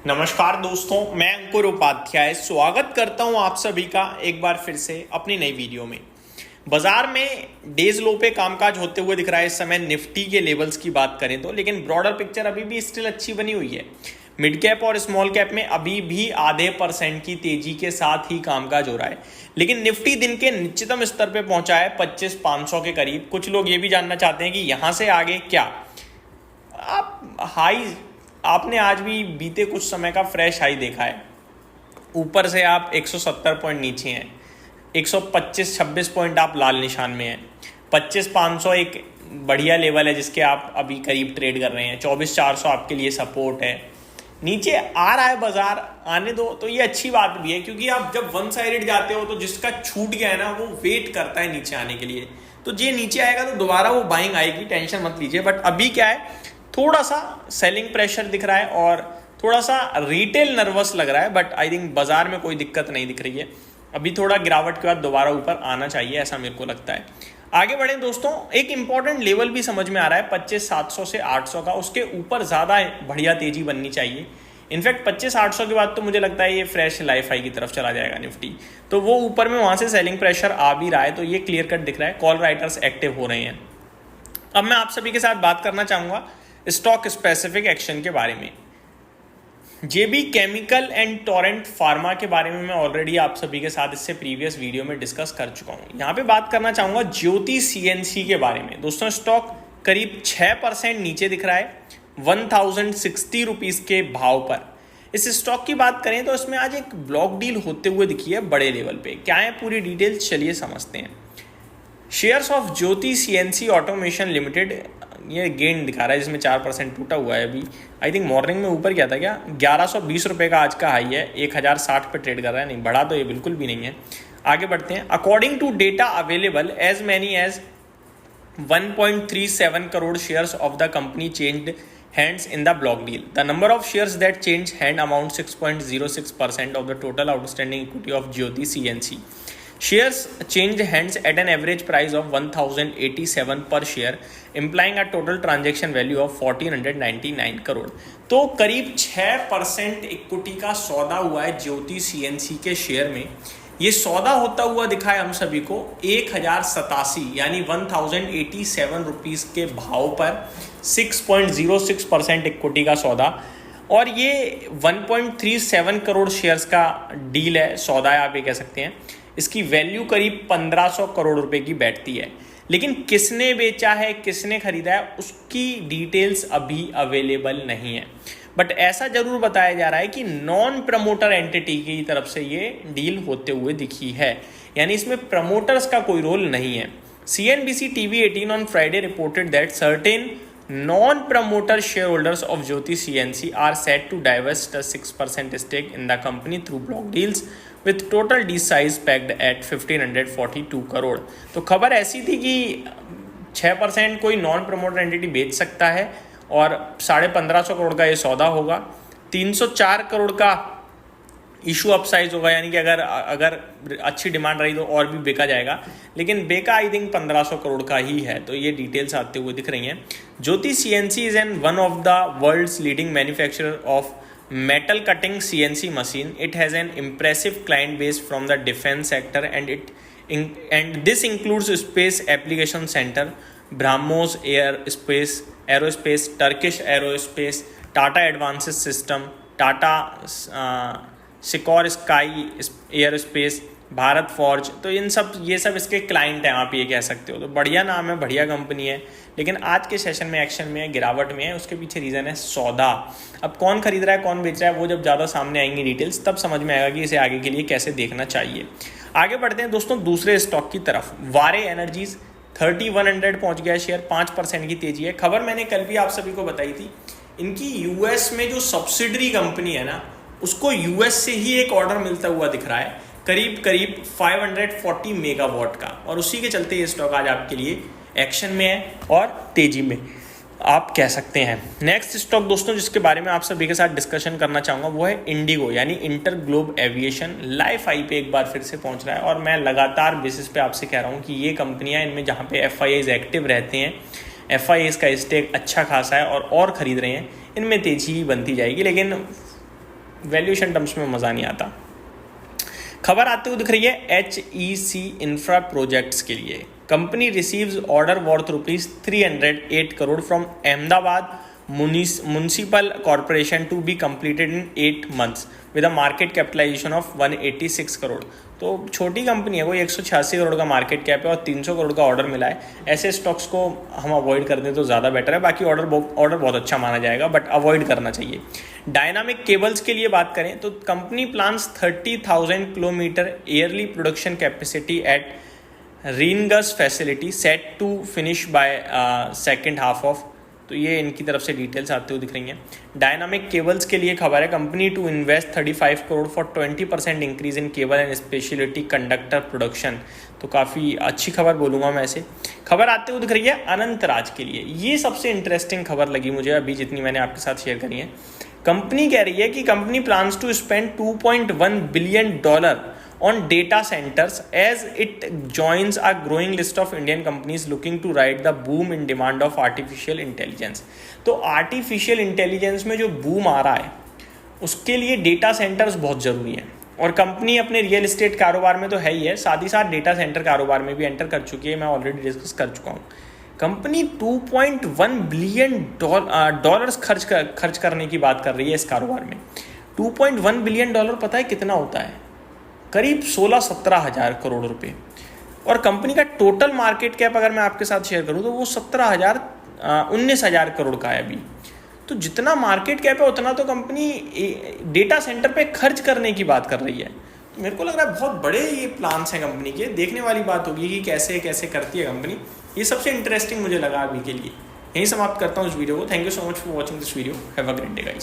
नमस्कार दोस्तों, मैं अंकुर उपाध्याय स्वागत करता हूं आप सभी का एक बार फिर से अपनी नई वीडियो में। बाजार में डेज लो पे कामकाज होते हुए दिख रहा है इस समय। निफ्टी के लेवल्स की बात करें तो, लेकिन ब्रॉडर पिक्चर अभी भी स्टिल अच्छी बनी हुई है। मिड कैप और स्मॉल कैप में अभी भी आधे % की तेजी के साथ ही कामकाज हो रहा है, लेकिन निफ्टी दिन के निश्चितम स्तर पे पहुंचा है 25,500 के करीब। कुछ लोग ये भी जानना चाहते हैं कि यहां से आगे क्या। आप हाई आपने आज भी बीते कुछ समय का फ्रेश हाई देखा है। ऊपर से आप 170 पॉइंट नीचे हैं, 125-26 पॉइंट आप लाल निशान में हैं। 25,500 एक बढ़िया लेवल है जिसके आप अभी करीब ट्रेड कर रहे हैं। 24,400 आपके लिए सपोर्ट है। नीचे आ रहा है बाजार, आने दो, तो ये अच्छी बात भी है, क्योंकि आप जब वन साइडेड जाते हो तो जिसका छूट गया है ना वो वेट करता है नीचे आने के लिए। तो ये नीचे आएगा तो दोबारा वो बाइंग आएगी, टेंशन मत लीजिए। बट अभी क्या है, थोड़ा सा सेलिंग प्रेशर दिख रहा है और थोड़ा सा रिटेल नर्वस लग रहा है। बट आई थिंक बाजार में कोई दिक्कत नहीं दिख रही है। अभी थोड़ा गिरावट के बाद दोबारा ऊपर आना चाहिए, ऐसा मेरे को लगता है। आगे बढ़े दोस्तों, एक इंपॉर्टेंट लेवल भी समझ में आ रहा है 25,700 से 800 का। उसके ऊपर ज़्यादा बढ़िया तेजी बननी चाहिए। इनफैक्ट 25,800 के बाद तो मुझे लगता है ये फ्रेश लाइफ हाई की तरफ चला जाएगा निफ्टी। तो वो ऊपर में वहाँ से सेलिंग प्रेशर आ भी रहा है, तो ये क्लियर कट दिख रहा है। कॉल राइटर्स एक्टिव हो रहे हैं। अब मैं आप सभी के साथ बात करना चाहूँगा स्टॉक स्पेसिफिक एक्शन के बारे में। जेबी केमिकल एंड टोरेंट फार्मा के बारे में मैं ऑलरेडी आप सभी के साथ इससे प्रीवियस वीडियो में डिस्कस कर चुका हूं। यहां पे बात करना चाहूंगा ज्योति सीएनसी के बारे में। दोस्तों, स्टॉक करीब 6% नीचे दिख रहा है 1060 रुपीज के भाव पर। इस स्टॉक की बात करें तो इसमें आज एक ब्लॉक डील होते हुए दिखी है बड़े लेवल पे। क्या है पूरी डिटेल्स, चलिए समझते हैं। Shares of Jyoti CNC automation limited, ये गेन दिखा रहा है जिसमें 4% टूटा हुआ है। अभी आई थिंक मॉर्निंग में ऊपर गया था क्या, 1120 रुपये का आज का हाई है। 1060 पे ट्रेड कर रहा है, नहीं बढ़ा तो ये बिल्कुल भी नहीं है। आगे बढ़ते हैं। According to data available, as many as 1.37 crore shares of the company changed hands in the block deal. The number of shares that changed hand amount 6.06% of the total outstanding equity of Jyoti CNC. Shares changed hands at an average price of 1,087 per share, implying a total transaction value of 1,499 crore. तो करीब 6% equity का सौदा हुआ है ज्योति CNC के share में। ये सौदा होता हुआ दिखा है हम सभी को 1087 यानी 1087 रुपीज़ के भाव पर 6.06% इक्विटी का सौदा। और ये 1.37 करोड़ शेयर्स का डील है, सौदा है आप ये कह सकते हैं। इसकी वैल्यू करीब 1500 करोड़ रुपए की बैठती है। लेकिन किसने बेचा है, किसने खरीदा है, उसकी डिटेल्स अभी अवेलेबल नहीं है। बट ऐसा जरूर बताया जा रहा है कि नॉन प्रमोटर एंटिटी की तरफ से ये डील होते हुए दिखी है, यानी इसमें प्रमोटर्स का कोई रोल नहीं है। CNBC TV 18 on Friday reported that certain non-promoter shareholders of Jyoti CNC are set to divest a 6% stake in the company through block deals with total deal size pegged at 1,542 crore. तो खबर ऐसी थी कि 6% कोई non promoter entity बेच सकता है और 1550 करोड़ का ये सौदा होगा। 304 करोड़ का इशू अपसाइज होगा, यानी कि अगर अच्छी डिमांड रही तो और भी बेचा जाएगा, लेकिन बेका आई थिंक 1500 करोड़ का ही है। तो ये डिटेल्स आते हुए दिख रही हैं। Jyoti CNC is an one of the world's leading manufacturer of metal cutting CNC machine. It has an impressive client base from the defense sector and this includes Space Application Center, BrahMos Aerospace, Turkish Aerospace, Tata Advanced System, Tata Secor Sky Aerospace, Bharat forge. तो ये सब इसके client हैं, आप ये कह सकते हो। तो बढ़िया नाम है, बढ़िया कंपनी है, लेकिन आज के सेशन में एक्शन में है, गिरावट में है। उसके पीछे रीज़न है सौदा। अब कौन खरीद रहा है, कौन बेच रहा है, वो जब ज़्यादा सामने आएंगी डिटेल्स तब समझ में आएगा कि इसे आगे के लिए कैसे देखना चाहिए। आगे बढ़ते हैं दोस्तों दूसरे स्टॉक की तरफ। वारे एनर्जीज 3100 पहुँच गया शेयर, 5% की तेजी है। खबर मैंने कल भी आप सभी को बताई थी। इनकी यूएस में जो सब्सिडरी कंपनी है ना, उसको यूएस से ही एक ऑर्डर मिलता हुआ दिख रहा है, करीब 540 मेगावाट का। और उसी के चलते ये स्टॉक आज आपके लिए एक्शन में है और तेजी में आप कह सकते हैं। नेक्स्ट स्टॉक दोस्तों जिसके बारे में आप सभी के साथ डिस्कशन करना चाहूँगा वो है इंडिगो, यानी inter globe aviation. Life high पे एक बार फिर से पहुँच रहा है और मैं लगातार बेसिस पे आपसे कह रहा हूँ कि ये कंपनियाँ, इनमें जहाँ पे FIIs एक्टिव रहते हैं, FIIs का स्टेक अच्छा खासा है और ख़रीद रहे हैं, इनमें तेजी बनती जाएगी। लेकिन वैल्यूएशन टर्म्स में मज़ा नहीं आता। खबर आते हुए दिख रही है HEC इंफ्रा प्रोजेक्ट्स के लिए। Company receives order worth ₹308 crore from Ahmedabad municipal corporation to be completed in 8 months with a market capitalisation of 186 crore. तो छोटी कंपनी है, कोई 186 करोड़ का मार्केट कैप है और 300 करोड़ का ऑर्डर मिला है। ऐसे स्टॉक्स को हम अवॉइड कर दें तो ज़्यादा बेटर है। बाकी ऑर्डर बहुत अच्छा माना जाएगा, बट अवॉइड करना चाहिए। डायनामिक केबल्स के लिए बात करें तो company plans 30,000 kilometre yearly production capacity at रीनगस facility set to finish by second half of. तो ये इनकी तरफ से डिटेल्स आते हुए दिख रही हैं। डायनामिक केबल्स के लिए खबर है company to invest 35 crore for 20% increase in cable and speciality conductor production. तो काफ़ी अच्छी खबर बोलूँगा मैं ऐसे। खबर आते हुए दिख रही है अनंतराज के लिए। ये सबसे इंटरेस्टिंग खबर लगी मुझे अभी जितनी मैंने आपके साथ शेयर करी है। कंपनी कह रही है कि company plans to spend $2.1 billion on data centers as it joins a growing list of Indian companies looking to ride the boom in demand of artificial intelligence। तो artificial intelligence में जो boom आ रहा है उसके लिए डेटा सेंटर्स बहुत ज़रूरी हैं, और कंपनी अपने रियल एस्टेट कारोबार में तो है ही है, साथ ही साथ डेटा सेंटर कारोबार में भी एंटर कर चुकी है। मैं ऑलरेडी डिस्कस कर चुका हूँ। कंपनी $2.1 बिलियन खर्च करने की बात कर रही है इस कारोबार में। $2.1 बिलियन पता है कितना होता है? करीब 16-17 हज़ार करोड़ रुपए। और कंपनी का टोटल मार्केट कैप अगर मैं आपके साथ शेयर करूं तो वो 19,000 करोड़ का है अभी। तो जितना मार्केट कैप है उतना तो कंपनी डेटा सेंटर पे खर्च करने की बात कर रही है। तो मेरे को लग रहा है बहुत बड़े ये प्लान्स हैं कंपनी के। देखने वाली बात होगी कि कैसे कैसे करती है कंपनी। ये सबसे इंटरेस्टिंग मुझे लगा अभी के लिए। यहीं समाप्त करता हूँ इस वीडियो को। Thank you so much for watching this video. Have a great day guys.